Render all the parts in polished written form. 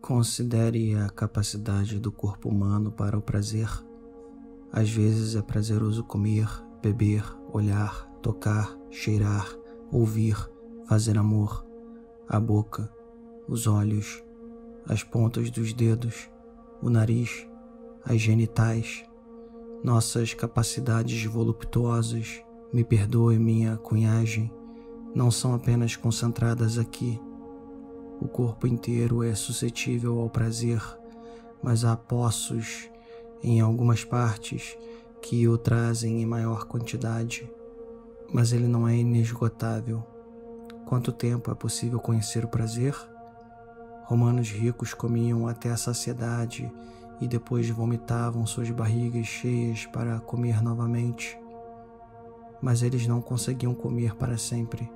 Considere a capacidade do corpo humano para o prazer. Às vezes é prazeroso comer, beber, olhar, tocar, cheirar, ouvir, fazer amor. A boca, os olhos, as pontas dos dedos, o nariz, as genitais. Nossas capacidades voluptuosas, me perdoe minha cunhagem, não são apenas concentradas aqui. O corpo inteiro é suscetível ao prazer, mas há poços em algumas partes que o trazem em maior quantidade. Mas ele não é inesgotável. Quanto tempo é possível conhecer o prazer? Romanos ricos comiam até a saciedade e depois vomitavam suas barrigas cheias para comer novamente. Mas eles não conseguiam comer para sempre.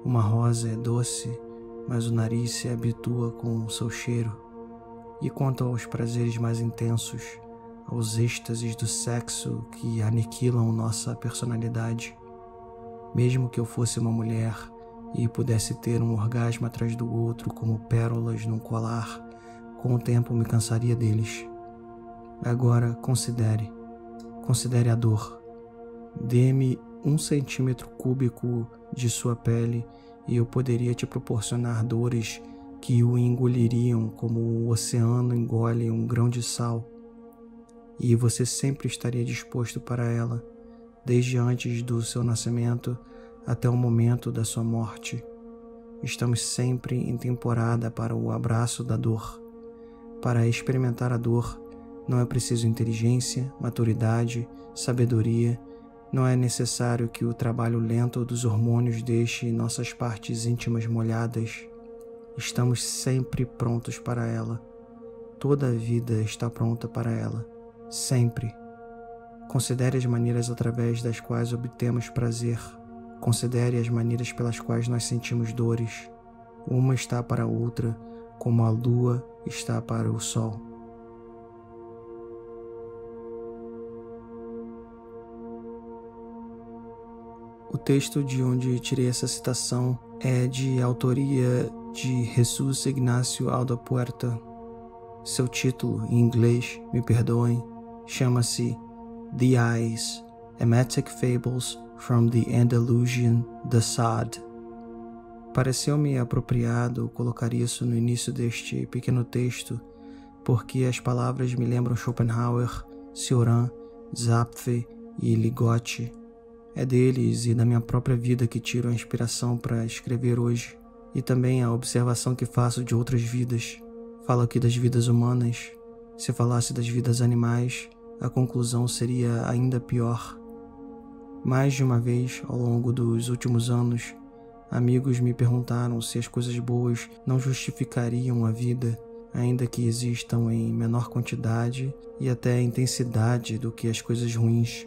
Uma rosa é doce, mas o nariz se habitua com o seu cheiro. E quanto aos prazeres mais intensos, aos êxtases do sexo que aniquilam nossa personalidade, mesmo que eu fosse uma mulher e pudesse ter um orgasmo atrás do outro como pérolas num colar, com o tempo me cansaria deles. Agora considere a dor. Dê-me 1 centímetro cúbico de sua pele e eu poderia te proporcionar dores que o engoliriam como o oceano engole um grão de sal. E você sempre estaria disposto para ela, desde antes do seu nascimento até o momento da sua morte. Estamos sempre em temporada para o abraço da dor. Para experimentar a dor, não é preciso inteligência, maturidade, sabedoria. Não é necessário que o trabalho lento dos hormônios deixe nossas partes íntimas molhadas. Estamos sempre prontos para ela. Toda a vida está pronta para ela. Sempre. Considere as maneiras através das quais obtemos prazer. Considere as maneiras pelas quais nós sentimos dores. Uma está para a outra, como a lua está para o sol. O texto de onde tirei essa citação é de autoria de Jesus Ignacio Alda Puerta. Seu título, em inglês, me perdoem, chama-se The Eyes, Emetic Fables from the Andalusian Deçade. Pareceu-me apropriado colocar isso no início deste pequeno texto, porque as palavras me lembram Schopenhauer, Cioran, Zapfe e Ligotti. É deles e da minha própria vida que tiro a inspiração para escrever hoje, e também a observação que faço de outras vidas. Falo aqui das vidas humanas. Se falasse das vidas animais, a conclusão seria ainda pior. Mais de uma vez, ao longo dos últimos anos, amigos me perguntaram se as coisas boas não justificariam a vida, ainda que existam em menor quantidade e até intensidade do que as coisas ruins.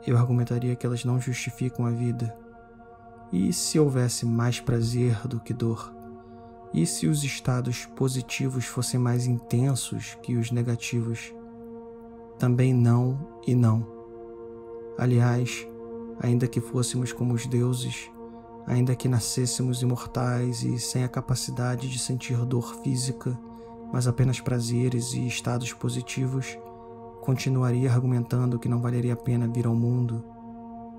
Eu argumentaria que elas não justificam a vida. E se houvesse mais prazer do que dor? E se os estados positivos fossem mais intensos que os negativos? Também não e não. Aliás, ainda que fôssemos como os deuses, ainda que nascêssemos imortais e sem a capacidade de sentir dor física, mas apenas prazeres e estados positivos, continuaria argumentando que não valeria a pena vir ao mundo.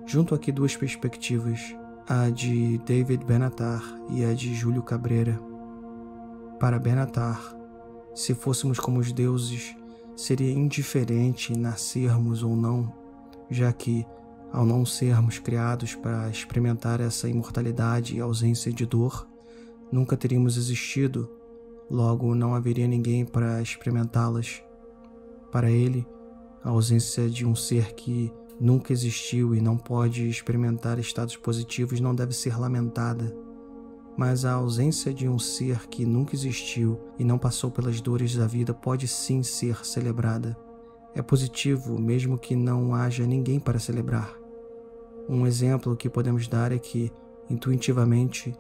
Junto aqui 2 perspectivas, a de David Benatar e a de Júlio Cabrera. Para Benatar, se fôssemos como os deuses, seria indiferente nascermos ou não, já que, ao não sermos criados para experimentar essa imortalidade e ausência de dor, nunca teríamos existido, logo não haveria ninguém para experimentá-las. Para ele, a ausência de um ser que nunca existiu e não pode experimentar estados positivos não deve ser lamentada. Mas a ausência de um ser que nunca existiu e não passou pelas dores da vida pode sim ser celebrada. É positivo mesmo que não haja ninguém para celebrar. Um exemplo que podemos dar é que, intuitivamente,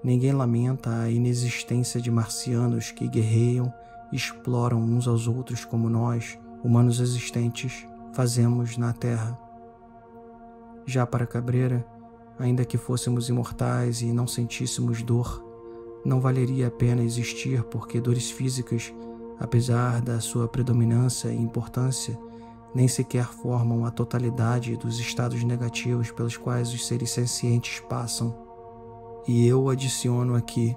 ninguém lamenta a inexistência de marcianos que guerreiam e exploram uns aos outros como nós, humanos existentes, fazemos na Terra. Já para Cabrera, ainda que fôssemos imortais e não sentíssemos dor, não valeria a pena existir porque dores físicas, apesar da sua predominância e importância, nem sequer formam a totalidade dos estados negativos pelos quais os seres sencientes passam. E eu adiciono aqui,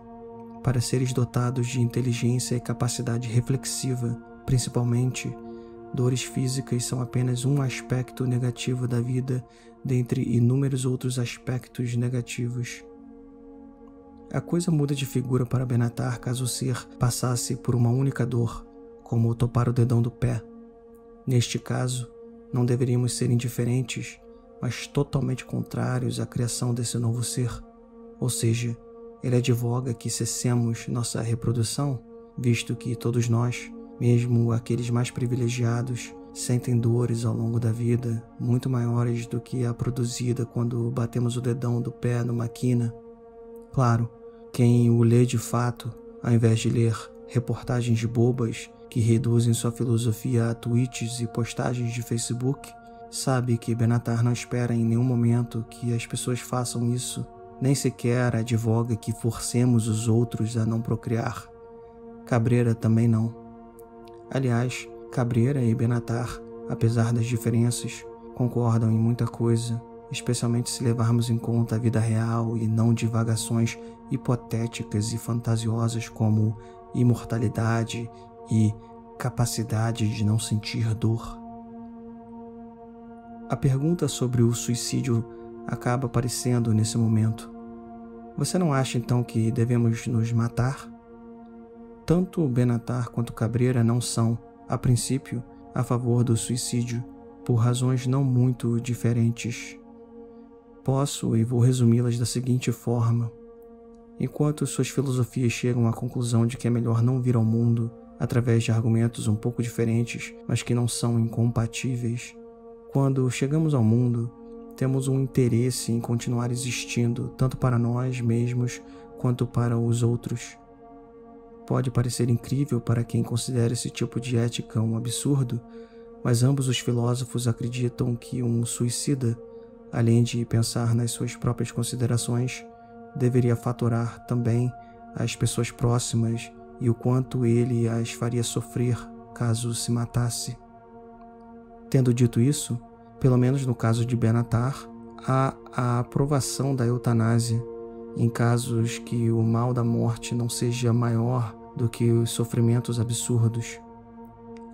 para seres dotados de inteligência e capacidade reflexiva, principalmente, dores físicas são apenas um aspecto negativo da vida dentre inúmeros outros aspectos negativos. A coisa muda de figura para Benatar caso o ser passasse por uma única dor, como topar o dedão do pé. Neste caso, não deveríamos ser indiferentes, mas totalmente contrários à criação desse novo ser. Ou seja, ele advoga que cessemos nossa reprodução, visto que todos nós, mesmo aqueles mais privilegiados, sentem dores ao longo da vida muito maiores do que a produzida quando batemos o dedão do pé numa quina. Claro, quem o lê de fato, ao invés de ler reportagens bobas que reduzem sua filosofia a tweets e postagens de Facebook, sabe que Benatar não espera em nenhum momento que as pessoas façam isso, nem sequer advoga que forcemos os outros a não procriar. Cabreira também não. Aliás, Cabreira e Benatar, apesar das diferenças, concordam em muita coisa, especialmente se levarmos em conta a vida real e não divagações hipotéticas e fantasiosas como imortalidade e capacidade de não sentir dor. A pergunta sobre o suicídio acaba aparecendo nesse momento. Você não acha então que devemos nos matar? Tanto Benatar quanto Cabreira não são, a princípio, a favor do suicídio, por razões não muito diferentes. Posso e vou resumi-las da seguinte forma. Enquanto suas filosofias chegam à conclusão de que é melhor não vir ao mundo, através de argumentos um pouco diferentes, mas que não são incompatíveis, quando chegamos ao mundo, temos um interesse em continuar existindo, tanto para nós mesmos quanto para os outros. Pode parecer incrível para quem considera esse tipo de ética um absurdo, mas ambos os filósofos acreditam que um suicida, além de pensar nas suas próprias considerações, deveria fatorar também as pessoas próximas e o quanto ele as faria sofrer caso se matasse. Tendo dito isso, pelo menos no caso de Benatar, há a aprovação da eutanásia em casos que o mal da morte não seja maior do que os sofrimentos absurdos.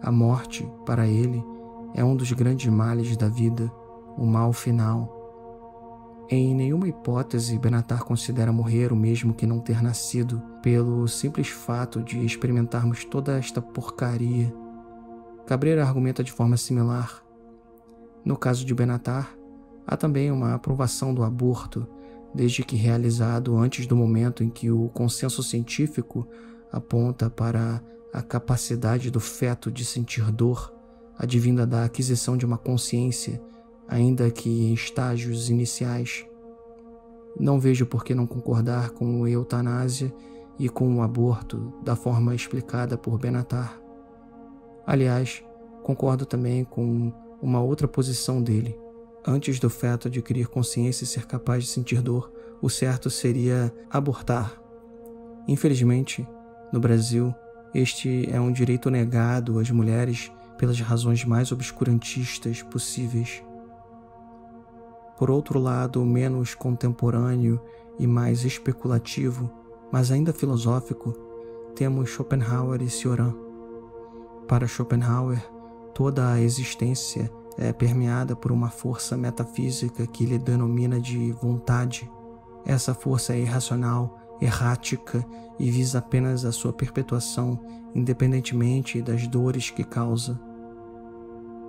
A morte, para ele, é um dos grandes males da vida, o mal final. Em nenhuma hipótese Benatar considera morrer o mesmo que não ter nascido, pelo simples fato de experimentarmos toda esta porcaria. Cabreira argumenta de forma similar. No caso de Benatar, há também uma aprovação do aborto, desde que realizado antes do momento em que o consenso científico aponta para a capacidade do feto de sentir dor, advinda da aquisição de uma consciência, ainda que em estágios iniciais. Não vejo por que não concordar com a eutanásia e com o aborto da forma explicada por Benatar. Aliás, concordo também com uma outra posição dele. Antes do feto adquirir consciência e ser capaz de sentir dor, o certo seria abortar. Infelizmente, no Brasil, este é um direito negado às mulheres pelas razões mais obscurantistas possíveis. Por outro lado, menos contemporâneo e mais especulativo, mas ainda filosófico, temos Schopenhauer e Cioran. Para Schopenhauer, toda a existência é permeada por uma força metafísica que ele denomina de vontade. Essa força é irracional, errática e visa apenas a sua perpetuação, independentemente das dores que causa.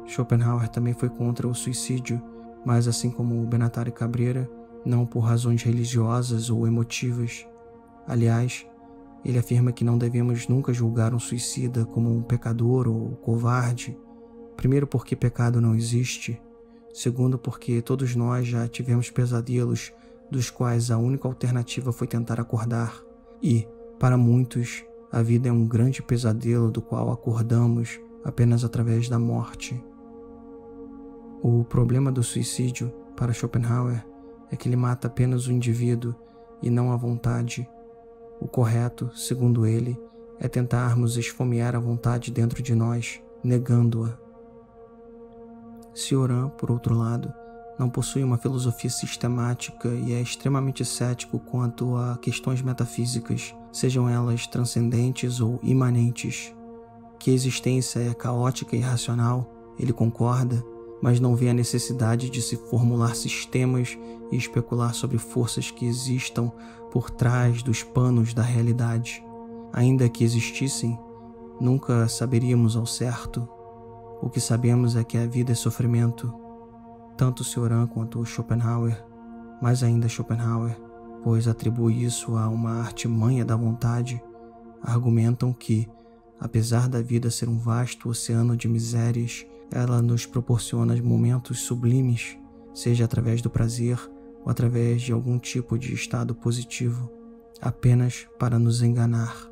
Schopenhauer também foi contra o suicídio, mas assim como Benatar e Cabreira, não por razões religiosas ou emotivas. Aliás, ele afirma que não devemos nunca julgar um suicida como um pecador ou covarde, primeiro porque pecado não existe, segundo porque todos nós já tivemos pesadelos dos quais a única alternativa foi tentar acordar, e, para muitos, a vida é um grande pesadelo do qual acordamos apenas através da morte. O problema do suicídio, para Schopenhauer, é que ele mata apenas o indivíduo e não a vontade. O correto, segundo ele, é tentarmos esfomear a vontade dentro de nós, negando-a. Cioran, por outro lado, não possui uma filosofia sistemática e é extremamente cético quanto a questões metafísicas, sejam elas transcendentes ou imanentes. Que a existência é caótica e irracional, ele concorda, mas não vê a necessidade de se formular sistemas e especular sobre forças que existam por trás dos panos da realidade. Ainda que existissem, nunca saberíamos ao certo. O que sabemos é que a vida é sofrimento. Tanto Cioran quanto Schopenhauer, mais ainda Schopenhauer, pois atribui isso a uma artimanha da vontade, argumentam que, apesar da vida ser um vasto oceano de misérias, ela nos proporciona momentos sublimes, seja através do prazer ou através de algum tipo de estado positivo, apenas para nos enganar.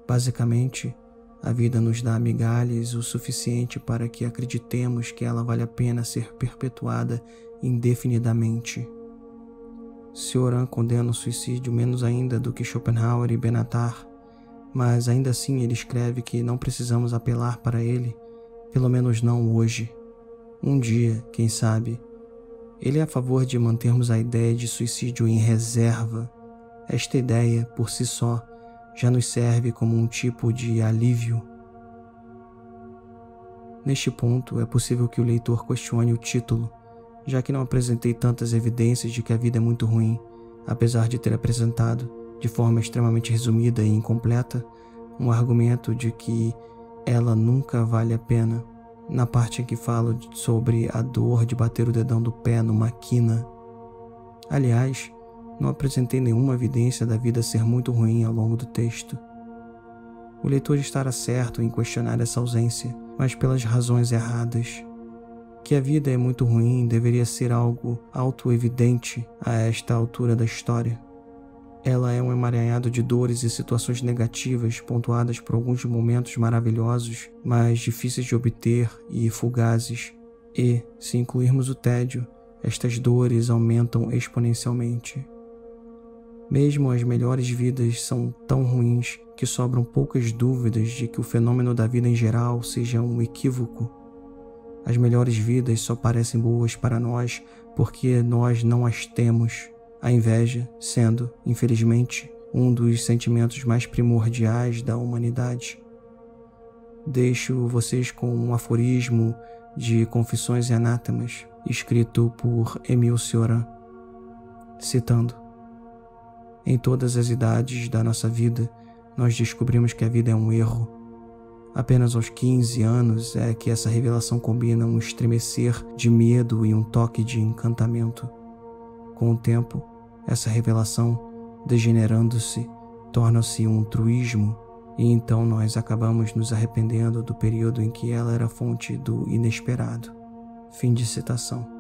Basicamente, a vida nos dá migalhas o suficiente para que acreditemos que ela vale a pena ser perpetuada indefinidamente. Cioran condena o suicídio menos ainda do que Schopenhauer e Benatar, mas ainda assim ele escreve que não precisamos apelar para ele, pelo menos não hoje. Um dia, quem sabe. Ele é a favor de mantermos a ideia de suicídio em reserva. Esta ideia, por si só, já nos serve como um tipo de alívio. Neste ponto, é possível que o leitor questione o título, já que não apresentei tantas evidências de que a vida é muito ruim, apesar de ter apresentado, de forma extremamente resumida e incompleta, um argumento de que ela nunca vale a pena, na parte em que falo sobre a dor de bater o dedão do pé numa quina. Aliás, não apresentei nenhuma evidência da vida ser muito ruim ao longo do texto. O leitor estará certo em questionar essa ausência, mas pelas razões erradas. Que a vida é muito ruim deveria ser algo auto-evidente a esta altura da história. Ela é um emaranhado de dores e situações negativas pontuadas por alguns momentos maravilhosos, mas difíceis de obter e fugazes. E, se incluirmos o tédio, estas dores aumentam exponencialmente. Mesmo as melhores vidas são tão ruins que sobram poucas dúvidas de que o fenômeno da vida em geral seja um equívoco. As melhores vidas só parecem boas para nós porque nós não as temos. A inveja sendo, infelizmente, um dos sentimentos mais primordiais da humanidade. Deixo vocês com um aforismo de Confissões e Anátemas, escrito por Émile Cioran, citando: em todas as idades da nossa vida, nós descobrimos que a vida é um erro. Apenas aos 15 anos é que essa revelação combina um estremecer de medo e um toque de encantamento. Com o tempo, essa revelação, degenerando-se, torna-se um truísmo, e então nós acabamos nos arrependendo do período em que ela era fonte do inesperado. Fim de citação.